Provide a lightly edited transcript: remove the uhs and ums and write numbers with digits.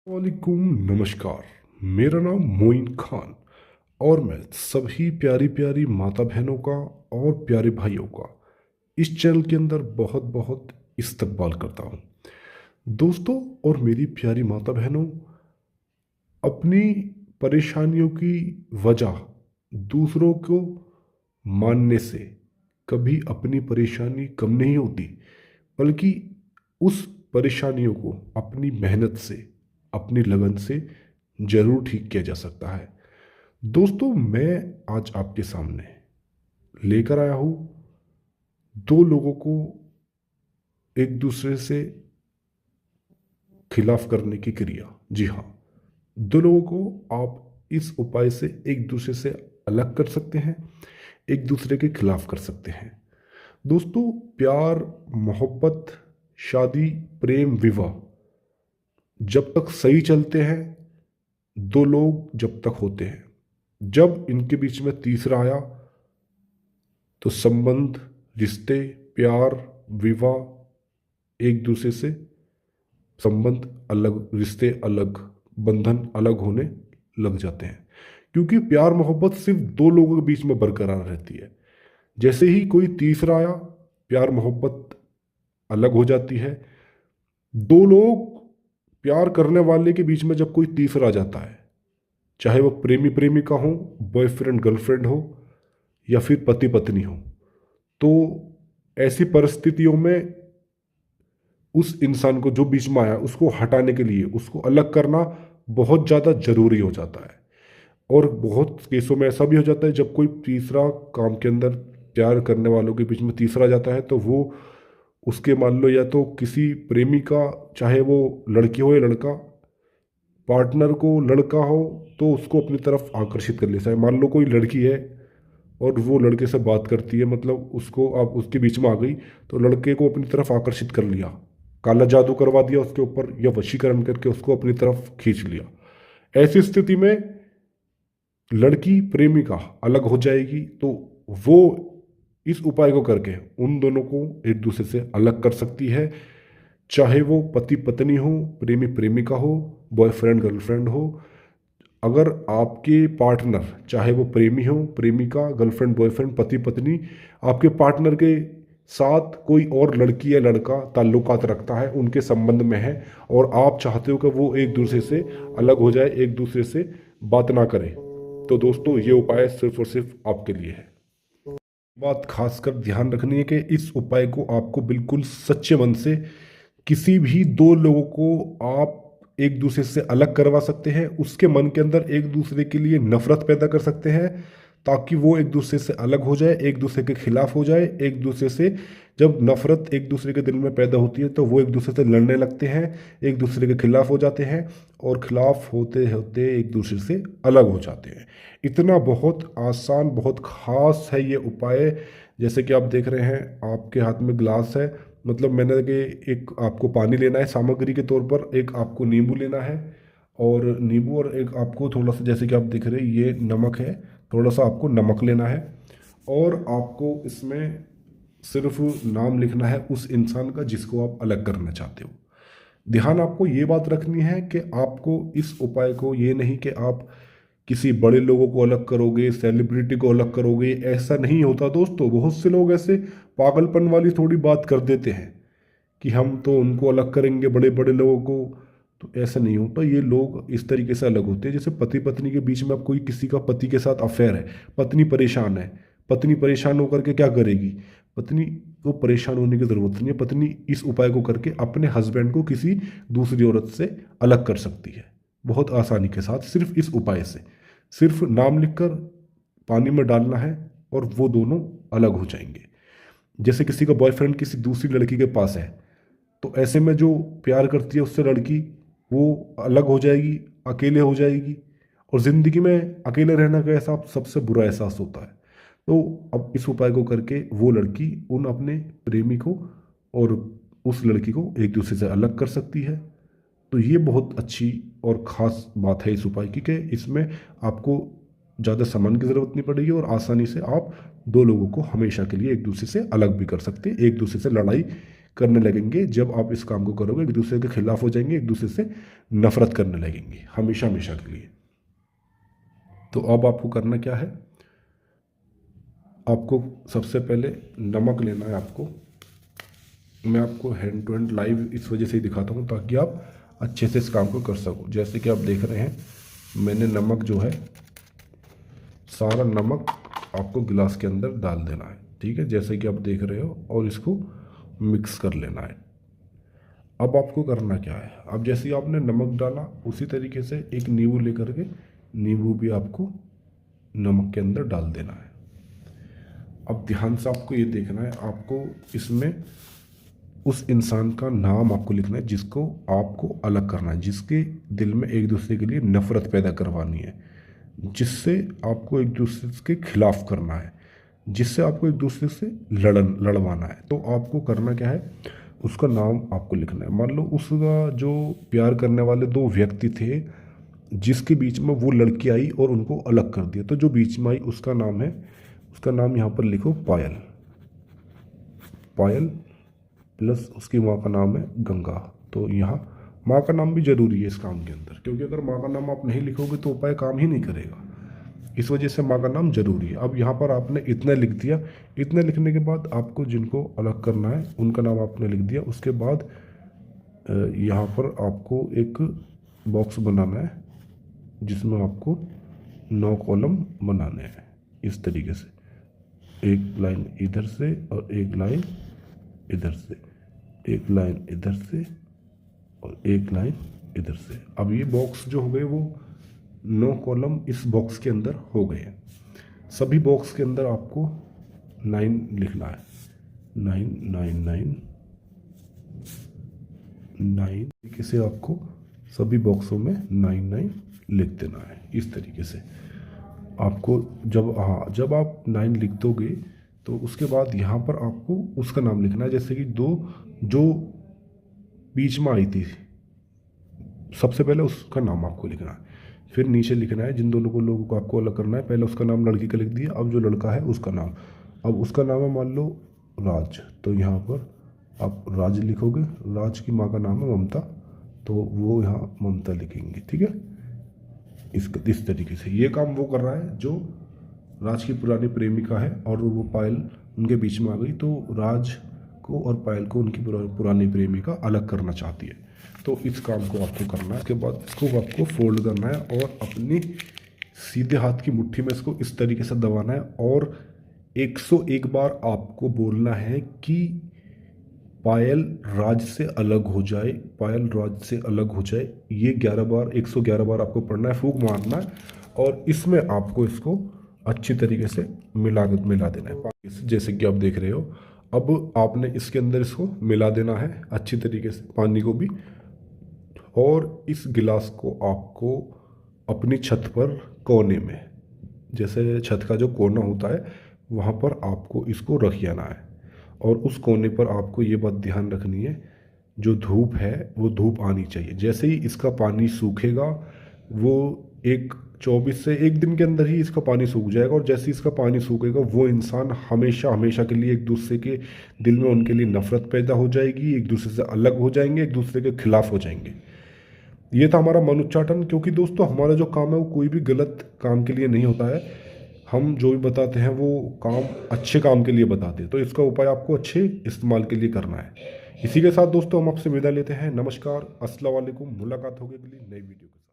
वालेकुम नमस्कार। मेरा नाम मोइन खान और मैं सभी प्यारी प्यारी माता बहनों का और प्यारे भाइयों का इस चैनल के अंदर बहुत बहुत इस्तकबाल करता हूँ। दोस्तों और मेरी प्यारी माता बहनों, अपनी परेशानियों की वजह दूसरों को मानने से कभी अपनी परेशानी कम नहीं होती, बल्कि उस परेशानियों को अपनी मेहनत से, अपनी लगन से जरूर ठीक किया जा सकता है। दोस्तों, मैं आज आपके सामने लेकर आया हूँ दो लोगों को एक दूसरे से खिलाफ करने की क्रिया। जी हाँ, दो लोगों को आप इस उपाय से एक दूसरे से अलग कर सकते हैं, एक दूसरे के खिलाफ कर सकते हैं। दोस्तों, प्यार, मोहब्बत, शादी, प्रेम, विवाह जब तक सही चलते हैं, दो लोग जब तक होते हैं, जब इनके बीच में तीसरा आया तो संबंध, रिश्ते, प्यार, विवाह एक दूसरे से संबंध अलग, रिश्ते अलग, बंधन अलग होने लग जाते हैं। क्योंकि प्यार मोहब्बत सिर्फ दो लोगों के बीच में बरकरार रहती है। जैसे ही कोई तीसरा आया, प्यार मोहब्बत अलग हो जाती है। दो लोग प्यार करने वाले के बीच में जब कोई तीसरा आ जाता है, चाहे वो प्रेमी प्रेमिका हो, बॉयफ्रेंड गर्लफ्रेंड हो, या फिर पति पत्नी हो, तो ऐसी परिस्थितियों में उस इंसान को जो बीच में आया उसको हटाने के लिए, उसको अलग करना बहुत ज़्यादा जरूरी हो जाता है। और बहुत केसों में ऐसा भी हो जाता है, जब कोई तीसरा काम के अंदर, प्यार करने वालों के बीच में तीसरा आ जाता है, तो वो उसके मान लो या तो किसी प्रेमी का, चाहे वो लड़की हो या लड़का, पार्टनर को लड़का हो तो उसको अपनी तरफ आकर्षित कर लेता है। मान लो कोई लड़की है और वो लड़के से बात करती है, मतलब उसको, आप उसके बीच में आ गई तो लड़के को अपनी तरफ आकर्षित कर लिया, काला जादू करवा दिया उसके ऊपर, या वशीकरण करके उसको अपनी तरफ खींच लिया। ऐसी स्थिति में लड़की प्रेमिका अलग हो जाएगी, तो वो इस उपाय को करके उन दोनों को एक दूसरे से अलग कर सकती है। चाहे वो पति पत्नी हो, प्रेमी प्रेमिका हो, बॉयफ्रेंड गर्लफ्रेंड हो। अगर आपके पार्टनर, चाहे वो प्रेमी हो, प्रेमिका, गर्लफ्रेंड बॉयफ्रेंड, पति पत्नी, आपके पार्टनर के साथ कोई और लड़की या लड़का ताल्लुकात रखता है, उनके संबंध में है, और आप चाहते हो कि वो एक दूसरे से अलग हो जाए, एक दूसरे से बात ना करें, तो दोस्तों ये उपाय सिर्फ और सिर्फ आपके लिए है। बात खासकर ध्यान रखनी है कि इस उपाय को आपको बिल्कुल सच्चे मन से, किसी भी दो लोगों को आप एक दूसरे से अलग करवा सकते हैं। उसके मन के अंदर एक दूसरे के लिए नफरत पैदा कर सकते हैं, ताकि वो एक दूसरे से अलग हो जाए, एक दूसरे के खिलाफ हो जाए। एक दूसरे से जब नफरत एक दूसरे के दिल में पैदा होती है, तो वो एक दूसरे से लड़ने लगते हैं, एक दूसरे के खिलाफ हो जाते हैं, और खिलाफ होते होते एक दूसरे से अलग हो जाते हैं। इतना बहुत आसान, बहुत खास है ये उपाय। जैसे कि आप देख रहे हैं, आपके हाथ में ग्लास है, मतलब मैंने कि एक आपको पानी लेना है सामग्री के तौर पर, एक आपको नींबू लेना है, और नींबू, और एक आपको थोड़ा सा, जैसे कि आप देख रहे हैं ये नमक है, थोड़ा सा आपको नमक लेना है। और आपको इसमें सिर्फ नाम लिखना है उस इंसान का जिसको आप अलग करना चाहते हो। ध्यान आपको ये बात रखनी है कि आपको इस उपाय को, ये नहीं कि आप किसी बड़े लोगों को अलग करोगे, सेलिब्रिटी को अलग करोगे, ऐसा नहीं होता दोस्तों। बहुत से लोग ऐसे पागलपन वाली थोड़ी बात कर देते हैं कि हम तो उनको अलग करेंगे, बड़े बड़े लोगों को। तो ऐसा नहीं होता। ये लोग इस तरीके से अलग होते हैं, जैसे पति पत्नी के बीच में, अब कोई किसी का पति के साथ अफेयर है, पत्नी परेशान है, पत्नी परेशान होकर के क्या करेगी? पत्नी को परेशान होने की जरूरत नहीं है। पत्नी इस उपाय को करके अपने हस्बैंड को किसी दूसरी औरत से अलग कर सकती है, बहुत आसानी के साथ, सिर्फ इस उपाय से। सिर्फ नाम लिखकर पानी में डालना है और वो दोनों अलग हो जाएंगे। जैसे किसी का बॉयफ्रेंड किसी दूसरी लड़की के पास है, तो ऐसे में जो प्यार करती है उससे लड़की, वो अलग हो जाएगी, अकेले हो जाएगी, और ज़िंदगी में अकेले रहने का एहसास सबसे बुरा एहसास होता है। तो अब इस उपाय को करके वो लड़की उन अपने प्रेमी को और उस लड़की को एक दूसरे से अलग कर सकती है। तो ये बहुत अच्छी और ख़ास बात है इस उपाय की, कि इसमें आपको ज़्यादा सामान की ज़रूरत नहीं पड़ेगी, और आसानी से आप दो लोगों को हमेशा के लिए एक दूसरे से अलग भी कर सकते हैं, एक दूसरे से लड़ाई करने लगेंगे। जब आप इस काम को करोगे एक दूसरे के खिलाफ हो जाएंगे, एक दूसरे से नफरत करने लगेंगे हमेशा हमेशा के लिए। तो अब आपको करना क्या है, आपको सबसे पहले नमक लेना है। आपको मैं आपको हैंड टू हैंड लाइव इस वजह से ही दिखाता हूँ ताकि आप अच्छे से इस काम को कर सको। जैसे कि आप देख रहे हैं, मैंने नमक जो है, सारा नमक आपको गिलास के अंदर डाल देना है, ठीक है, जैसे कि आप देख रहे हो, और इसको मिक्स कर लेना है। अब आपको करना क्या है, अब जैसे ही आपने नमक डाला उसी तरीके से एक नींबू लेकर के नींबू भी आपको नमक के अंदर डाल देना है। अब ध्यान से आपको ये देखना है, आपको इसमें उस इंसान का नाम आपको लिखना है जिसको आपको अलग करना है, जिसके दिल में एक दूसरे के लिए नफरत पैदा करवानी है, जिससे आपको एक दूसरे के खिलाफ करना है, जिससे आपको एक दूसरे से लड़वाना है। तो आपको करना क्या है, उसका नाम आपको लिखना है। मान लो उसका जो प्यार करने वाले दो व्यक्ति थे जिसके बीच में वो लड़की आई और उनको अलग कर दिया, तो जो बीच में आई उसका नाम है, उसका नाम यहाँ पर लिखो पायल। पायल प्लस उसकी माँ का नाम है गंगा। तो यहाँ माँ का नाम भी जरूरी है इस काम के अंदर, क्योंकि अगर माँ का नाम आप नहीं लिखोगे तो उपाय काम ही नहीं करेगा। इस वजह से माँ का नाम जरूरी है। अब यहाँ पर आपने इतना लिख दिया, इतना लिखने के बाद आपको जिनको अलग करना है उनका नाम आपने लिख दिया। उसके बाद यहाँ पर आपको एक बॉक्स बनाना है जिसमें आपको 9 कॉलम बनाने हैं इस तरीके से, एक लाइन इधर से और एक लाइन इधर से, एक लाइन इधर से और एक लाइन इधर से। अब ये बॉक्स जो हो गए वो 9 कॉलम इस बॉक्स के अंदर हो गए हैं। सभी बॉक्स के अंदर आपको 9 लिखना है, 9 9 9 9 तरीके से आपको सभी बॉक्सों में 9 9 लिख देना है। इस तरीके से आपको जब आप 9 लिख दोगे तो उसके बाद यहाँ पर आपको उसका नाम लिखना है। जैसे कि जो बीच में आई थी, सबसे पहले उसका नाम आपको लिखना है, फिर नीचे लिखना है जिन दोनों लोगों को आपको अलग करना है। पहले उसका नाम लड़की का लिख दिया, अब जो लड़का है उसका नाम, अब उसका नाम है मान लो राज, तो यहाँ पर आप राज लिखोगे। राज की माँ का नाम है ममता, तो वो यहाँ ममता लिखेंगे, ठीक है। इस तरीके से ये काम वो कर रहा है जो राज की पुरानी प्रेमिका है और वो पायल उनके बीच में आ गई, तो राज को और पायल को उनकी पुरानी प्रेमिका अलग करना चाहती है। तो इस काम को आपको करना है। उसके बाद इसको आपको फोल्ड करना है और अपनी सीधे हाथ की मुट्ठी में इसको इस तरीके से दबाना है और 101 बार आपको बोलना है कि पायल राज से अलग हो जाए, पायल राज से अलग हो जाए। ये 111 बार आपको पढ़ना है, फूंक मारना है और इसमें आपको इसको अच्छी तरीके से मिला देना है। जैसे कि आप देख रहे हो, अब आपने इसके अंदर इसको मिला देना है अच्छी तरीके से, पानी को भी। और इस गिलास को आपको अपनी छत पर कोने में, जैसे छत का जो कोना होता है वहाँ पर आपको इसको रख जाना है। और उस कोने पर आपको ये बात ध्यान रखनी है, जो धूप है वो धूप आनी चाहिए। जैसे ही इसका पानी सूखेगा, वो 24 से 1 दिन के अंदर ही इसका पानी सूख जाएगा। और जैसे ही इसका पानी सूखेगा, वो इंसान हमेशा हमेशा के लिए एक दूसरे के दिल में उनके लिए नफरत पैदा हो जाएगी, एक दूसरे से अलग हो जाएंगे, एक दूसरे के खिलाफ हो जाएंगे। ये था हमारा मन उच्चाटन। क्योंकि दोस्तों हमारा जो काम है वो कोई भी गलत काम के लिए नहीं होता है, हम जो भी बताते हैं वो काम अच्छे काम के लिए बताते हैं। तो इसका उपाय आपको अच्छे इस्तेमाल के लिए करना है। इसी के साथ दोस्तों हम आपसे विदा लेते हैं। नमस्कार, अस्सलाम वालेकुम। मुलाकात होगी अगली नई वीडियो के साथ।